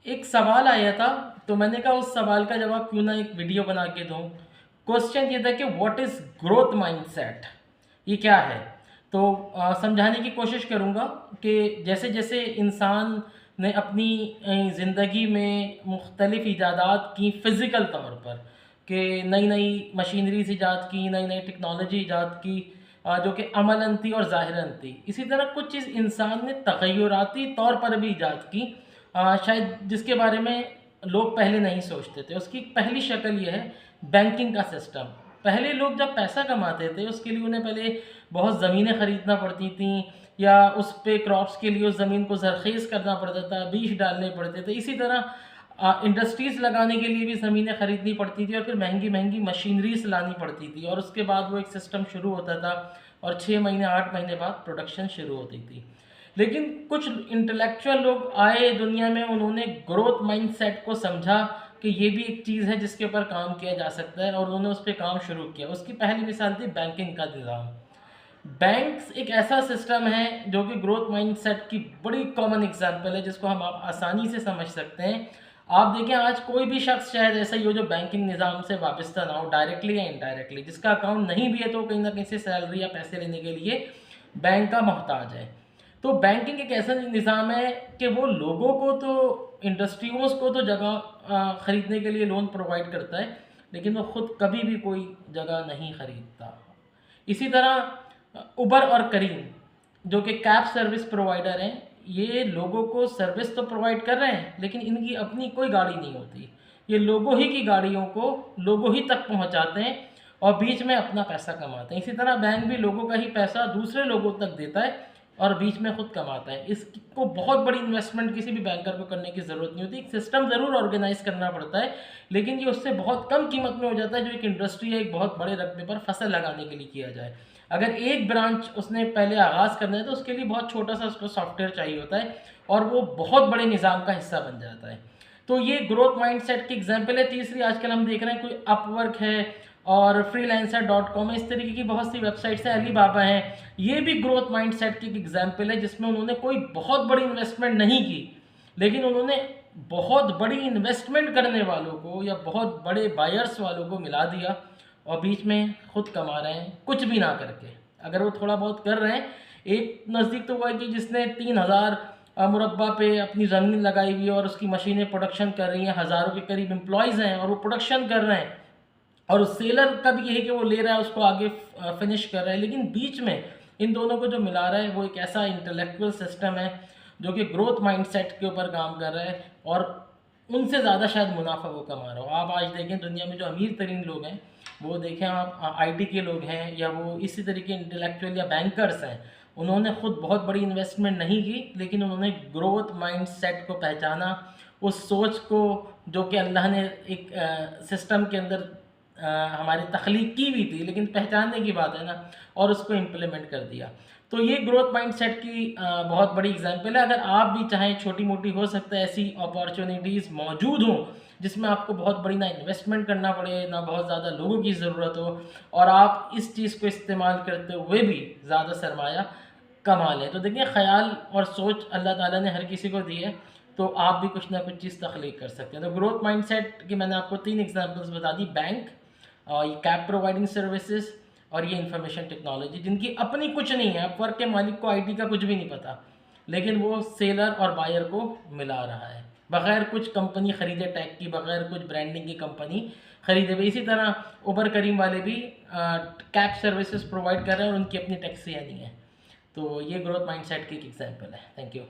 एक सवाल आया था, तो मैंने कहा उस सवाल का जवाब क्यों ना एक वीडियो बना के दूँ। क्वेश्चन ये था कि व्हाट इज़ ग्रोथ माइंडसेट, ये क्या है? तो समझाने की कोशिश करूँगा कि जैसे जैसे इंसान ने अपनी ज़िंदगी में मुख्तलिफ़ इजादात की फ़िज़िकल तौर पर, कि नई नई मशीनरीज ईजाद की, नई नई टेक्नोलॉजी ईजाद की, जो कि अमलन थी और ज़ाहिरन थी। इसी तरह कुछ चीज़ इंसान ने तग़य्युराती तौर पर भी ईजाद की, शायद जिसके बारे में लोग पहले नहीं सोचते थे। उसकी पहली शक्ल ये है बैंकिंग का सिस्टम। पहले लोग जब पैसा कमाते थे उसके लिए उन्हें पहले बहुत ज़मीनें ख़रीदना पड़ती थीं, या उस पे क्रॉप्स के लिए उस ज़मीन को ज़रख़ीज़ करना पड़ता था, बीज डालने पड़ते थे। इसी तरह इंडस्ट्रीज़ लगाने के लिए भी ज़मीनें ख़रीदनी पड़ती थी और फिर महंगी महंगी मशीनरीज़ लानी पड़ती थी, और उसके बाद वो एक सिस्टम शुरू होता था और 6 महीने 8 महीने बाद प्रोडक्शन शुरू होती थी। लेकिन कुछ इंटेलेक्चुअल लोग आए दुनिया में, उन्होंने ग्रोथ माइंडसेट को समझा कि ये भी एक चीज़ है जिसके ऊपर काम किया जा सकता है, और उन्होंने उस पे काम शुरू किया। उसकी पहली मिसाल थी बैंकिंग का निज़ाम। बैंक्स एक ऐसा सिस्टम है जो कि ग्रोथ माइंडसेट की बड़ी कॉमन एग्जांपल है, जिसको हम आप आसानी से समझ सकते हैं। आप देखें, आज कोई भी शख्स शायद ऐसा ही हो जो बैंकिंग निज़ाम से वाबस्ता ना हो, डायरेक्टली या इनडायरेक्टली, जिसका अकाउंट नहीं भी है तो कहीं ना कहीं से सैलरी या पैसे लेने के लिए बैंक का मोहताज है। तो बैंकिंग एक ऐसा निज़ाम है कि वो लोगों को तो, इंडस्ट्रियों को तो जगह ख़रीदने के लिए लोन प्रोवाइड करता है, लेकिन वो ख़ुद कभी भी कोई जगह नहीं ख़रीदता। इसी तरह उबर और करीम, जो कि कैब सर्विस प्रोवाइडर हैं, ये लोगों को सर्विस तो प्रोवाइड कर रहे हैं, लेकिन इनकी अपनी कोई गाड़ी नहीं होती। ये लोगों ही की गाड़ियों को लोगों ही तक पहुंचाते हैं और बीच में अपना पैसा कमाते हैं। इसी तरह बैंक भी लोगों का ही पैसा दूसरे लोगों तक देता है और बीच में खुद कमाता है। इसको बहुत बड़ी इन्वेस्टमेंट किसी भी बैंकर को करने की ज़रूरत नहीं होती। एक सिस्टम ज़रूर ऑर्गेनाइज करना पड़ता है, लेकिन ये उससे बहुत कम कीमत में हो जाता है जो एक इंडस्ट्री है, एक बहुत बड़े रकबे पर फसल लगाने के लिए किया जाए। अगर एक ब्रांच उसने पहले आगाज़ करना है तो उसके लिए बहुत छोटा सा उसको सॉफ्टवेयर चाहिए होता है, और वो बहुत बड़े निज़ाम का हिस्सा बन जाता है। तो ये ग्रोथ माइंडसेट की एग्जांपल है। तीसरी, आजकल हम देख रहे हैं कोई अपवर्क है और freelancer.com है, इस तरीके की बहुत सी वेबसाइट्स हैं, अली बाबा हैं। ये भी ग्रोथ माइंडसेट की एक एग्जांपल है, जिसमें उन्होंने कोई बहुत बड़ी इन्वेस्टमेंट नहीं की, लेकिन उन्होंने बहुत बड़ी इन्वेस्टमेंट करने वालों को या बहुत बड़े बायर्स वालों को मिला दिया, और बीच में खुद कमा रहे हैं कुछ भी ना करके। अगर वो थोड़ा बहुत कर रहे हैं, एक नज़दीक तो हुआ है कि जिसने 3000 मुरब्बा पे अपनी ज़मीन लगाई हुई है और उसकी मशीनें प्रोडक्शन कर रही हैं, हज़ारों के करीब एम्प्लॉयज़ हैं और वो प्रोडक्शन कर रहे हैं, और उस सेलर का भी ये है कि वो ले रहा है, उसको आगे फिनिश कर रहा है, लेकिन बीच में इन दोनों को जो मिला रहा है वो एक ऐसा इंटेलेक्चुअल सिस्टम है जो कि ग्रोथ माइंडसेट के ऊपर काम कर रहा है, और उनसे ज़्यादा शायद मुनाफा वो कमा रहा हो। आप आज देखें दुनिया में जो अमीर तरीन लोग हैं, वो देखें आप, आईटी के लोग हैं या वो इसी तरीके इंटेलेक्चुअल या बैंकर्स हैं, उन्होंने खुद बहुत बड़ी इन्वेस्टमेंट नहीं की, लेकिन उन्होंने ग्रोथ माइंडसेट को पहचाना, उस सोच को जो कि अल्लाह ने एक सिस्टम के अंदर हमारी तख्लीक की भी थी, लेकिन पहचानने की बात है ना, और उसको इम्प्लीमेंट कर दिया। तो ये ग्रोथ माइंडसेट की बहुत बड़ी एग्जांपल है। अगर आप भी चाहें, छोटी मोटी हो सकता है ऐसी अपॉर्चुनिटीज़ मौजूद हों जिसमें आपको बहुत बड़ी ना इन्वेस्टमेंट करना पड़े, ना बहुत ज़्यादा लोगों की ज़रूरत हो, और आप इस चीज़ को इस्तेमाल करते हुए भी ज़्यादा सरमाया कमा लें। तो देखिए, ख़याल और सोच अल्लाह ताला ने हर किसी को दी है, तो आप भी कुछ ना कुछ चीज़ तख्लीक कर सकते हैं। तो ग्रोथ माइंडसेट की मैंने आपको 3 एग्जांपल्स बता दी, बैंक, ये कैब प्रोवाइडिंग सर्विसेज, और ये इंफॉर्मेशन टेक्नोलॉजी, जिनकी अपनी कुछ नहीं है। अपवर्क के मालिक को आईटी का कुछ भी नहीं पता, लेकिन वो सेलर और बायर को मिला रहा है, बगैर कुछ कंपनी ख़रीदे टैग की, बगैर कुछ ब्रांडिंग की कंपनी ख़रीदे हुए। इसी तरह उबर करीम वाले भी कैब सर्विसेज प्रोवाइड कर रहे हैं और उनकी अपनी टैक्सियाँ नहीं है। तो ये ग्रोथ माइंडसेट की एक एग्जांपल है। Thank you.